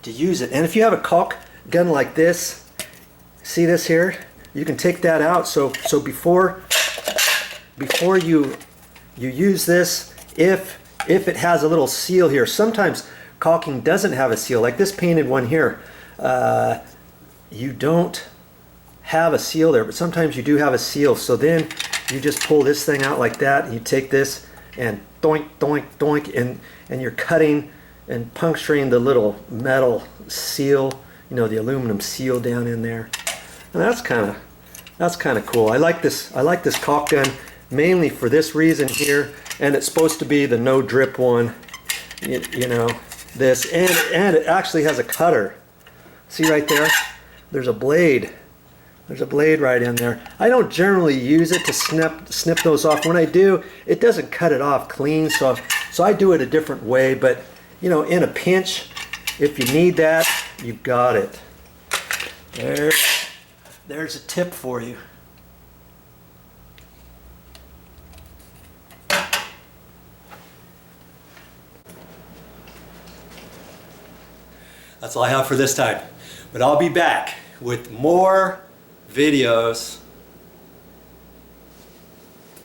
to use it. And if you have a caulk gun like this, see this here? You can take that out. So before you use this, if it has a little seal here, sometimes caulking doesn't have a seal, like this painted one here. You don't have a seal there, but sometimes you do have a seal. So then you just pull this thing out like that, and you take this and doink, doink, doink, and you're cutting and puncturing the little metal seal, you know, the aluminum seal down in there. And that's kind of cool. I like this caulk gun mainly for this reason here, and it's supposed to be the no drip one, you know, this, and it actually has a cutter. See right there? There's a blade. There's a blade right in there. I don't generally use it to snip those off. When I do, it doesn't cut it off clean, so I do it a different way. But you know, in a pinch, if you need that, you've got it. There's a tip for you. That's all I have for this time. But I'll be back with more videos